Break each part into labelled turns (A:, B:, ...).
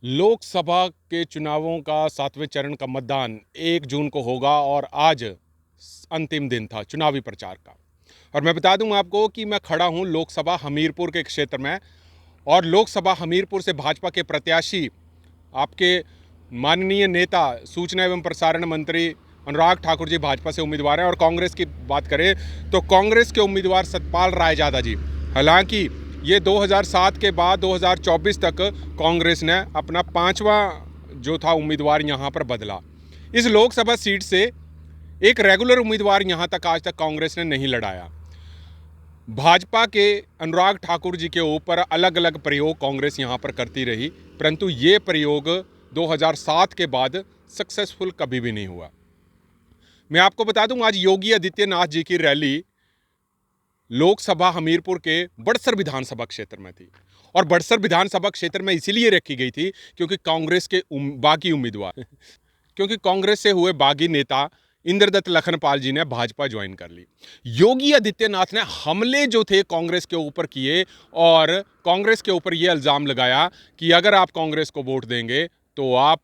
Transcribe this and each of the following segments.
A: लोकसभा के चुनावों का 7वें चरण का मतदान 1 जून को होगा और आज अंतिम दिन था चुनावी प्रचार का। और मैं बता दूं आपको कि मैं खड़ा हूं लोकसभा हमीरपुर के क्षेत्र में और लोकसभा हमीरपुर से भाजपा के प्रत्याशी आपके माननीय नेता सूचना एवं प्रसारण मंत्री अनुराग ठाकुर जी भाजपा से उम्मीदवार हैं। और कांग्रेस की बात करें तो कांग्रेस के उम्मीदवार सतपाल रायजादा जी। हालांकि ये 2007 के बाद 2024 तक कांग्रेस ने अपना 5वां जो था उम्मीदवार यहाँ पर बदला। इस लोकसभा सीट से एक रेगुलर उम्मीदवार यहाँ तक आज तक कांग्रेस ने नहीं लड़ाया। भाजपा के अनुराग ठाकुर जी के ऊपर अलग अलग प्रयोग कांग्रेस यहाँ पर करती रही, परंतु ये प्रयोग 2007 के बाद सक्सेसफुल कभी भी नहीं हुआ। मैं आपको बता दूं, आज योगी आदित्यनाथ जी की रैली लोकसभा हमीरपुर के बड़सर विधानसभा क्षेत्र में थी। और बड़सर विधानसभा क्षेत्र में इसीलिए रखी गई थी क्योंकि कांग्रेस के बागी उम्मीदवार क्योंकि कांग्रेस से हुए बागी नेता इंद्रदत्त लखनपाल जी ने भाजपा ज्वाइन कर ली। योगी आदित्यनाथ ने हमले जो थे कांग्रेस के ऊपर किए और कांग्रेस के ऊपर यह इल्ज़ाम लगाया कि अगर आप कांग्रेस को वोट देंगे तो आप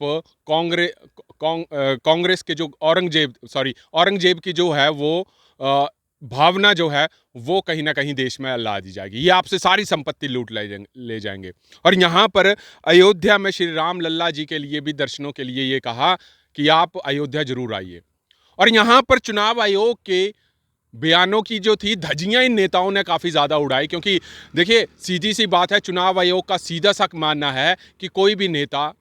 A: कांग्रेस के जो औरंगजेब की जो है वो भावना जो है वो कहीं ना कहीं देश में ला दी जाएगी, ये आपसे सारी संपत्ति लूट ले जाएंगे। और यहाँ पर अयोध्या में श्री राम लल्ला जी के लिए भी दर्शनों के लिए ये कहा कि आप अयोध्या जरूर आइए। और यहाँ पर चुनाव आयोग के बयानों की जो थी धज्जियां इन नेताओं ने काफ़ी ज़्यादा उड़ाई, क्योंकि देखिए सीधी सी बात है, चुनाव आयोग का सीधा सा मानना है कि कोई भी नेता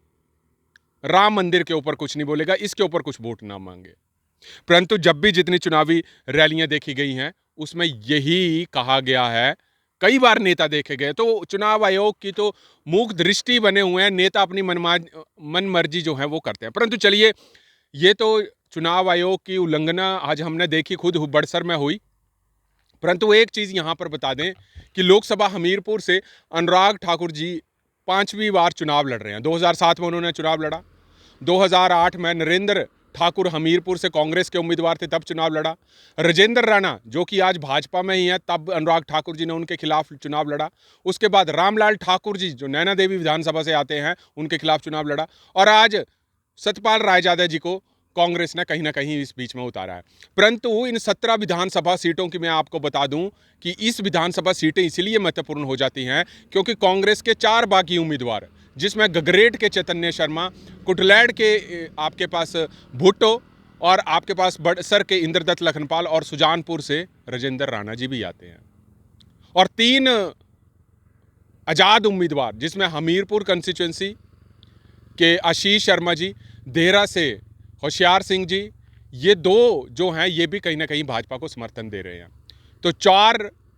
A: राम मंदिर के ऊपर कुछ नहीं बोलेगा, इसके ऊपर कुछ वोट ना मांगे। परंतु जब भी जितनी चुनावी रैलियां देखी गई हैं उसमें यही कहा गया है, कई बार नेता देखे गए। तो चुनाव आयोग की तो मूक दृष्टि बने हुए हैं, नेता अपनी मन मर्जी जो है वो करते हैं। परंतु चलिए, ये तो चुनाव आयोग की उल्लंघना आज हमने देखी खुद बड़सर में हुई। परंतु एक चीज़ यहाँ पर बता दें कि लोकसभा हमीरपुर से अनुराग ठाकुर जी 5वीं बार चुनाव लड़ रहे हैं। 2007 में उन्होंने चुनाव लड़ा, 2008 में नरेंद्र ठाकुर हमीरपुर से कांग्रेस के उम्मीदवार थे, तब चुनाव लड़ा। राजेंद्र राणा जो कि आज भाजपा में ही है, तब अनुराग ठाकुर जी ने उनके खिलाफ चुनाव लड़ा। उसके बाद रामलाल ठाकुर जी जो नैना देवी विधानसभा से आते हैं, उनके खिलाफ चुनाव लड़ा। और आज सतपाल रायजादा जी को कांग्रेस ने कहीं ना कहीं इस बीच में उतारा है। परंतु इन 17 विधानसभा सीटों की मैं आपको बता दूं कि इस विधानसभा सीटें इसलिए महत्वपूर्ण हो जाती हैं क्योंकि कांग्रेस के 4 बागी उम्मीदवार, जिसमें गगरेट के चैतन्य शर्मा, कुटलैड के आपके पास भुट्टो और आपके पास बड़सर के इंद्रदत्त लखनपाल और सुजानपुर से राजेंद्र राणा जी भी आते हैं। और 3 आज़ाद उम्मीदवार, जिसमें हमीरपुर कंस्टिट्यूंसी के आशीष शर्मा जी, देहरा से होशियार सिंह जी, ये 2 जो हैं ये भी कहीं ना कहीं भाजपा को समर्थन दे रहे हैं। तो 4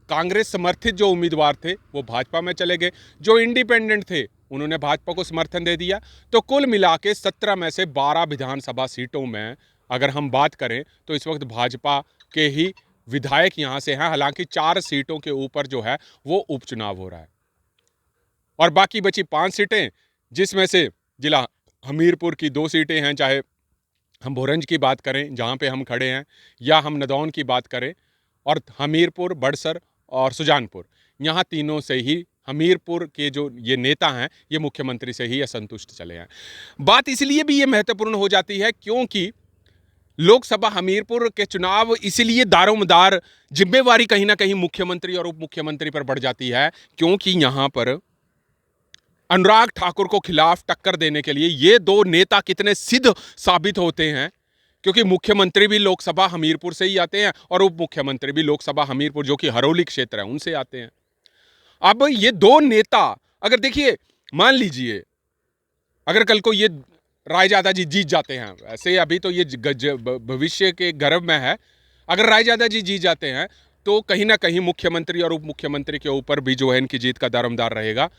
A: कांग्रेस समर्थित जो उम्मीदवार थे वो भाजपा में चले गए, जो इंडिपेंडेंट थे उन्होंने भाजपा को समर्थन दे दिया। तो कुल मिला के 17 में से 12 विधानसभा सीटों में अगर हम बात करें तो इस वक्त भाजपा के ही विधायक यहाँ से हैं। हालांकि 4 सीटों के ऊपर जो है वो उपचुनाव हो रहा है और बाकी बची 5 सीटें, जिसमें से जिला हमीरपुर की 2 सीटें हैं, चाहे हम भोरंज की बात करें जहाँ पे हम खड़े हैं, या हम नदौन की बात करें, और हमीरपुर, बड़सर और सुजानपुर, यहाँ तीनों से ही हमीरपुर के जो ये नेता हैं ये मुख्यमंत्री से ही असंतुष्ट चले हैं। बात इसलिए भी ये महत्वपूर्ण हो जाती है क्योंकि लोकसभा हमीरपुर के चुनाव इसलिए दारोमदार जिम्मेवारी कहीं ना कहीं मुख्यमंत्री और उप मुख्यमंत्री पर बढ़ जाती है, क्योंकि यहाँ पर अनुराग ठाकुर को खिलाफ टक्कर देने के लिए ये 2 नेता कितने सिद्ध साबित होते हैं, क्योंकि मुख्यमंत्री भी लोकसभा हमीरपुर से ही आते हैं और उप मुख्यमंत्री भी लोकसभा हमीरपुर जो कि हरौली क्षेत्र है उनसे आते हैं। अब ये 2 नेता, अगर देखिए मान लीजिए अगर कल को ये रायजादा जी जीत जाते हैं, वैसे अभी तो ये भविष्य के गर्भ में है, अगर रायजादा जी जीत जाते हैं तो कहीं ना कहीं मुख्यमंत्री और उप मुख्यमंत्री के ऊपर भी जो है इनकी जीत का दारोमदार रहेगा।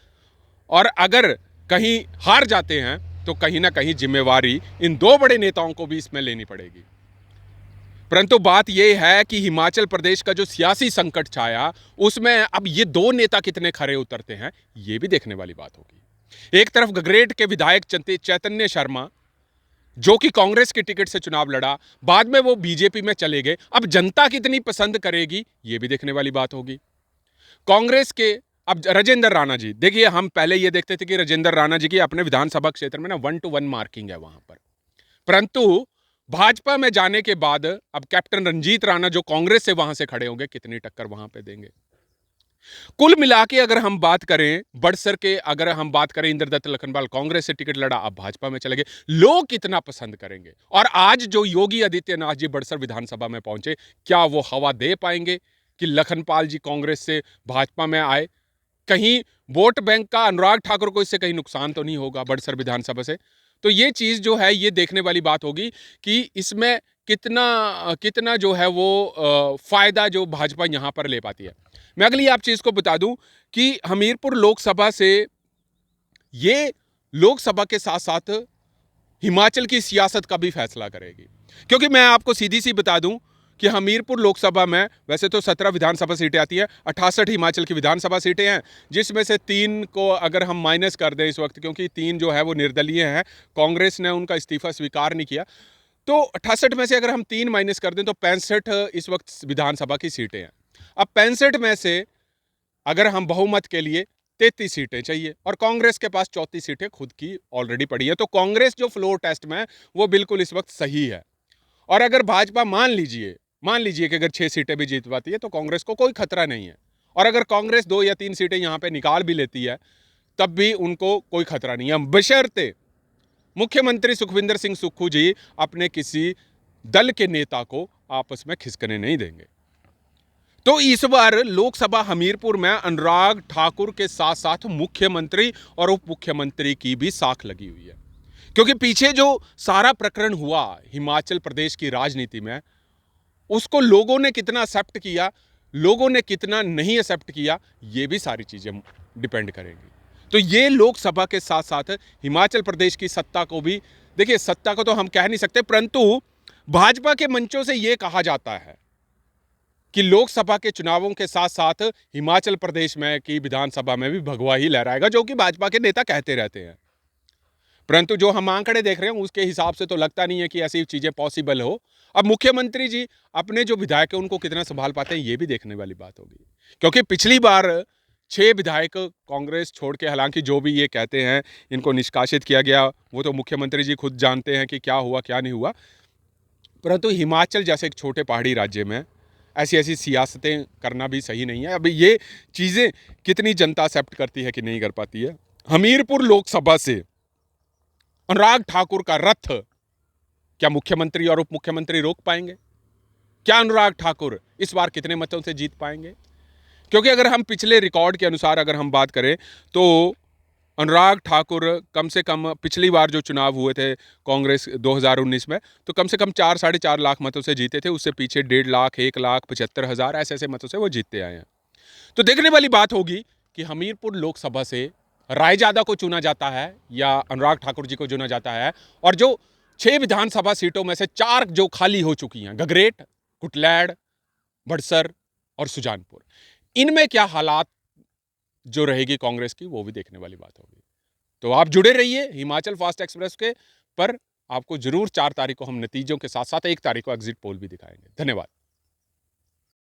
A: और अगर कहीं हार जाते हैं तो कहीं ना कहीं जिम्मेवारी इन 2 बड़े नेताओं को भी इसमें लेनी पड़ेगी। परंतु बात यह है कि हिमाचल प्रदेश का जो सियासी संकट छाया उसमें अब ये 2 नेता कितने खरे उतरते हैं ये भी देखने वाली बात होगी। एक तरफ गगरेट के विधायक चैतन्य शर्मा जो कि कांग्रेस के टिकट से चुनाव लड़ा, बाद में वो बीजेपी में चले गए, अब जनता कितनी पसंद करेगी ये भी देखने वाली बात होगी। कांग्रेस के अब राजेंद्र राणा जी, देखिए हम पहले ये देखते थे कि राजेंद्र राणा जी की अपने विधानसभा क्षेत्र में ना 1 to 1 मार्किंग है वहां पर, परंतु भाजपा में जाने के बाद अब कैप्टन रंजीत राणा जो कांग्रेस से वहां से खड़े होंगे, कितनी टक्कर वहां पे देंगे। कुल मिला के अगर हम बात करें बड़सर के, अगर हम बात करें इंद्रदत्त लखनपाल कांग्रेस से टिकट लड़ा, अब भाजपा में चले गए, लोग कितना पसंद करेंगे। और आज जो योगी आदित्यनाथ जी बड़सर विधानसभा में पहुंचे, क्या वो हवा दे पाएंगे कि लखनपाल जी कांग्रेस से भाजपा में आए? कहीं वोट बैंक का अनुराग ठाकुर को इससे कहीं नुकसान तो नहीं होगा बड़सर विधानसभा से? तो ये चीज जो है ये देखने वाली बात होगी कि इसमें कितना कितना जो है वो फायदा जो भाजपा यहां पर ले पाती है। मैं अगली आप चीज को बता दूं कि हमीरपुर लोकसभा से ये लोकसभा के साथ साथ हिमाचल की सियासत का भी फैसला करेगी, क्योंकि मैं आपको सीधी सी बता दूं कि हमीरपुर लोकसभा में वैसे तो 17 विधानसभा सीटें आती हैं, 68 हिमाचल की विधानसभा सीटें हैं, जिसमें से 3 को अगर हम माइनस कर दें इस वक्त, क्योंकि 3 जो है वो निर्दलीय हैं, कांग्रेस ने उनका इस्तीफा स्वीकार नहीं किया, तो 68 में से अगर हम 3 माइनस कर दें तो 65 इस वक्त विधानसभा की सीटें हैं। अब 65 में से अगर हम बहुमत के लिए 33 सीटें चाहिए और कांग्रेस के पास 34 सीटें खुद की ऑलरेडी पड़ी है, तो कांग्रेस जो फ्लोर टेस्ट में है वो बिल्कुल इस वक्त सही है। और अगर भाजपा मान लीजिए कि अगर 6 सीटें भी जीत पाती है तो कांग्रेस को कोई खतरा नहीं है, और अगर कांग्रेस 2 या 3 सीटें यहां पे निकाल भी लेती है तब भी उनको कोई खतरा नहीं है, बशर्ते मुख्यमंत्री सुखविंदर सिंह सुक्खू जी अपने किसी दल के नेता को आपस में खिसकने नहीं देंगे। तो इस बार लोकसभा हमीरपुर में अनुराग ठाकुर के साथ साथ मुख्यमंत्री और उप मुख्यमंत्री की भी साख लगी हुई है, क्योंकि पीछे जो सारा प्रकरण हुआ हिमाचल प्रदेश की राजनीति में, उसको लोगों ने कितना एक्सेप्ट किया, लोगों ने कितना नहीं एक्सेप्ट किया, ये भी सारी चीजें डिपेंड करेंगी। तो ये लोकसभा के साथ साथ हिमाचल प्रदेश की सत्ता को भी, देखिए सत्ता को तो हम कह नहीं सकते, परंतु भाजपा के मंचों से यह कहा जाता है कि लोकसभा के चुनावों के साथ साथ हिमाचल प्रदेश में की विधानसभा में भी भगवा ही लहराएगा, जो कि भाजपा के नेता कहते रहते हैं, परंतु जो हम आंकड़े देख रहे हैं उसके हिसाब से तो लगता नहीं है कि ऐसी चीजें पॉसिबल हो। अब मुख्यमंत्री जी अपने जो विधायक हैं उनको कितना संभाल पाते हैं, ये भी देखने वाली बात होगी, क्योंकि पिछली बार 6 विधायक कांग्रेस छोड़ के, हालांकि जो भी ये कहते हैं इनको निष्कासित किया गया, वो तो मुख्यमंत्री जी खुद जानते हैं कि क्या हुआ क्या नहीं हुआ, परंतु हिमाचल जैसे एक छोटे पहाड़ी राज्य में ऐसी ऐसी सियासतें करना भी सही नहीं है। अभी ये चीजें कितनी जनता एक्सेप्ट करती है कि नहीं कर पाती है। हमीरपुर लोकसभा से अनुराग ठाकुर का रथ क्या मुख्यमंत्री और उप मुख्यमंत्री रोक पाएंगे? क्या अनुराग ठाकुर इस बार कितने मतों से जीत पाएंगे? क्योंकि अगर हम पिछले रिकॉर्ड के अनुसार अगर हम बात करें तो अनुराग ठाकुर कम से कम पिछली बार जो चुनाव हुए थे कांग्रेस 2019 में, तो कम से कम 4-4.5 लाख मतों से जीते थे, उससे पीछे 1.5 लाख 1,75,000 ऐसे ऐसे मतों से वो जीतते आए हैं। तो देखने वाली बात होगी कि हमीरपुर लोकसभा से रायजादा को चुना जाता है या अनुराग ठाकुर जी को चुना जाता है, और जो 6 विधानसभा सीटों में से 4 जो खाली हो चुकी हैं, गगरेट, कुटलैड़, बड़सर और सुजानपुर, इनमें क्या हालात जो रहेगी कांग्रेस की, वो भी देखने वाली बात होगी। तो आप जुड़े रहिए हिमाचल फास्ट एक्सप्रेस के, पर आपको जरूर 4 तारीख को हम नतीजों के साथ साथ 1 तारीख को एग्जिट पोल भी दिखाएंगे। धन्यवाद।